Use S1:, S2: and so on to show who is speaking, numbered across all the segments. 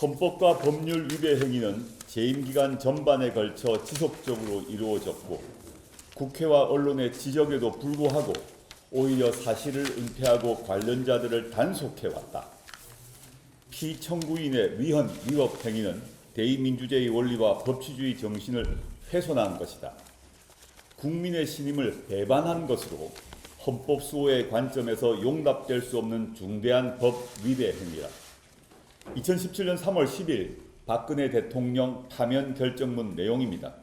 S1: 헌법과 법률 위배 행위는 재임 기간 전반에 걸쳐 지속적으로 이루어졌고 국회와 언론의 지적에도 불구하고 오히려 사실을 은폐하고 관련자들을 단속해왔다. 피청구인의 위헌 위법 행위는 대의민주제의 원리와 법치주의 정신을 훼손한 것이다. 국민의 신임을 배반한 것으로 헌법 수호의 관점에서 용납될 수 없는 중대한 법 위배 행위다. 2017년 3월 10일 박근혜 대통령 파면 결정문 내용입니다.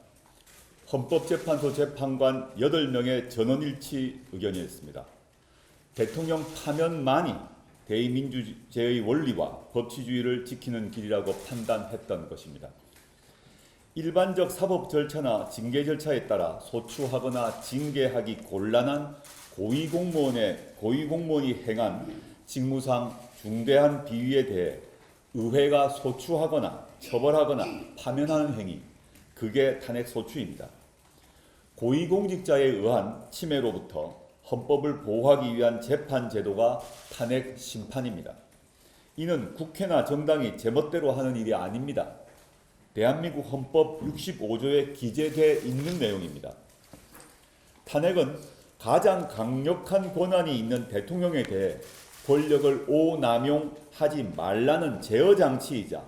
S1: 헌법재판소 재판관 8명의 전원일치 의견이었습니다. 대통령 파면만이 대의민주제의 원리와 법치주의를 지키는 길이라고 판단했던 것입니다. 일반적 사법 절차나 징계 절차에 따라 소추하거나 징계하기 곤란한 고위공무원이 행한 직무상 중대한 비위에 대해 의회가 소추하거나 처벌하거나 파면하는 행위, 그게 탄핵소추입니다. 고위공직자에 의한 침해로부터 헌법을 보호하기 위한 재판 제도가 탄핵 심판입니다. 이는 국회나 정당이 제멋대로 하는 일이 아닙니다. 대한민국 헌법 65조에 기재되어 있는 내용입니다. 탄핵은 가장 강력한 권한이 있는 대통령에 대해 권력을 오남용하지 말라는 제어 장치이자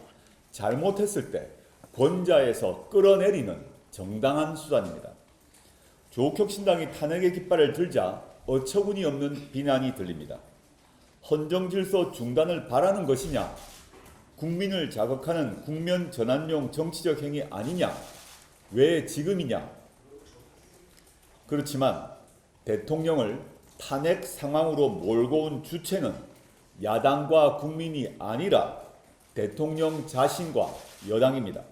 S1: 잘못했을 때 권자에서 끌어내리는 정당한 수단입니다. 조국혁신당이 탄핵의 깃발을 들자 어처구니 없는 비난이 들립니다. 헌정질서 중단을 바라는 것이냐? 국민을 자극하는 국면 전환용 정치적 행위 아니냐? 왜 지금이냐? 그렇지만 대통령을 탄핵 상황으로 몰고 온 주체는 야당과 국민이 아니라 대통령 자신과 여당입니다.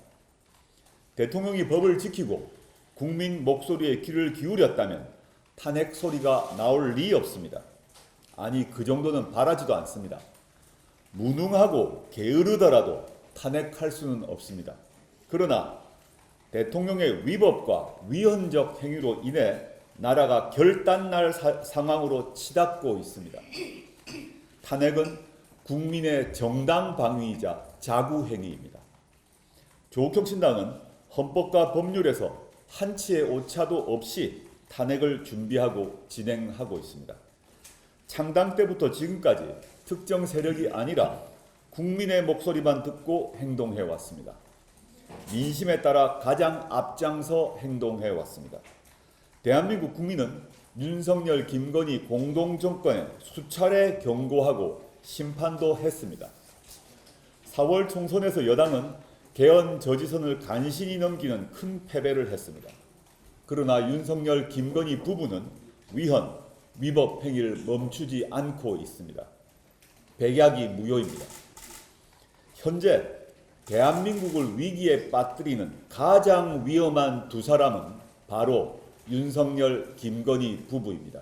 S1: 대통령이 법을 지키고 국민 목소리에 귀를 기울였다면 탄핵 소리가 나올 리 없습니다. 아니, 그 정도는 바라지도 않습니다. 무능하고 게으르더라도 탄핵할 수는 없습니다. 그러나 대통령의 위법과 위헌적 행위로 인해 나라가 결단날 상황으로 치닫고 있습니다. 탄핵은 국민의 정당 방위이자 자구행위입니다. 조국혁신당은 헌법과 법률에서 한치의 오차도 없이 탄핵을 준비하고 진행하고 있습니다. 창당 때부터 지금까지 특정 세력이 아니라 국민의 목소리만 듣고 행동해 왔습니다. 민심에 따라 가장 앞장서 행동해 왔습니다. 대한민국 국민은 윤석열, 김건희 공동정권에 수차례 경고하고 심판도 했습니다. 4월 총선에서 여당은 개헌 저지선을 간신히 넘기는 큰 패배를 했습니다. 그러나 윤석열, 김건희 부부는 위헌, 위법 행위를 멈추지 않고 있습니다. 백약이 무효입니다. 현재 대한민국을 위기에 빠뜨리는 가장 위험한 두 사람은 바로 윤석열, 김건희 부부입니다.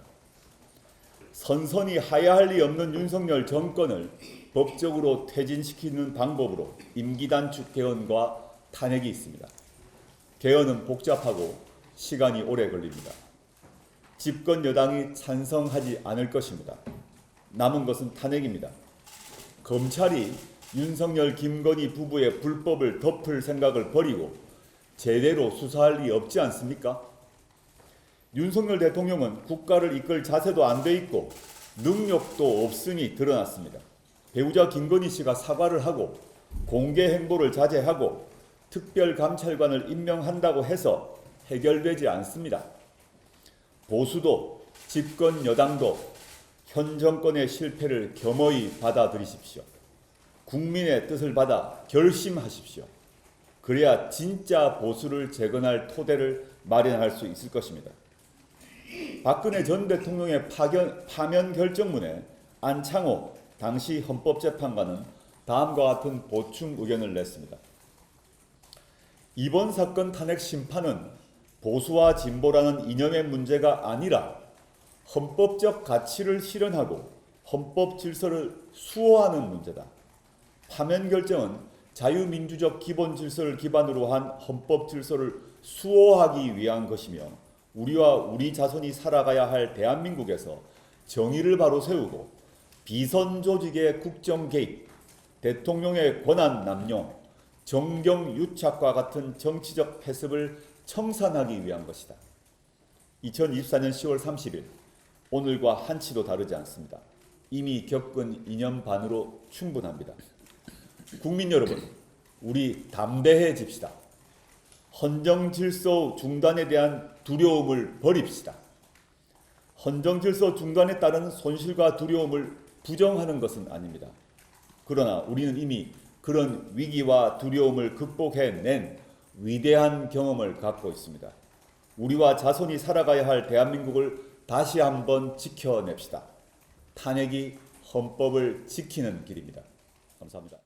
S1: 선선히 하야할 리 없는 윤석열 정권을 법적으로 퇴진시키는 방법으로 임기 단축 개헌과 탄핵이 있습니다. 개헌은 복잡하고 시간이 오래 걸립니다. 집권 여당이 찬성하지 않을 것입니다. 남은 것은 탄핵입니다. 검찰이 윤석열, 김건희 부부의 불법을 덮을 생각을 버리고 제대로 수사할 리 없지 않습니까? 윤석열 대통령은 국가를 이끌 자세도 안 돼 있고 능력도 없으니 드러났습니다. 배우자 김건희 씨가 사과를 하고 공개 행보를 자제하고 특별감찰관을 임명한다고 해서 해결되지 않습니다. 보수도 집권 여당도 현 정권의 실패를 겸허히 받아들이십시오. 국민의 뜻을 받아 결심하십시오. 그래야 진짜 보수를 재건할 토대를 마련할 수 있을 것입니다. 박근혜 전 대통령의 파면 결정문에 안창호 당시 헌법재판관은 다음과 같은 보충 의견을 냈습니다. 이번 사건 탄핵 심판은 보수와 진보라는 이념의 문제가 아니라 헌법적 가치를 실현하고 헌법 질서를 수호하는 문제다. 파면 결정은 자유민주적 기본 질서를 기반으로 한 헌법 질서를 수호하기 위한 것이며 우리와 우리 자손이 살아가야 할 대한민국에서 정의를 바로 세우고 비선 조직의 국정 개입, 대통령의 권한 남용, 정경 유착과 같은 정치적 패습을 청산하기 위한 것이다. 2024년 10월 30일, 오늘과 한치도 다르지 않습니다. 이미 겪은 2년 반으로 충분합니다. 국민 여러분, 우리 담대해집시다. 헌정질서 중단에 대한 두려움을 버립시다. 헌정질서 중단에 따른 손실과 두려움을 부정하는 것은 아닙니다. 그러나 우리는 이미 그런 위기와 두려움을 극복해낸 위대한 경험을 갖고 있습니다. 우리와 자손이 살아가야 할 대한민국을 다시 한번 지켜냅시다. 탄핵이 헌법을 지키는 길입니다. 감사합니다.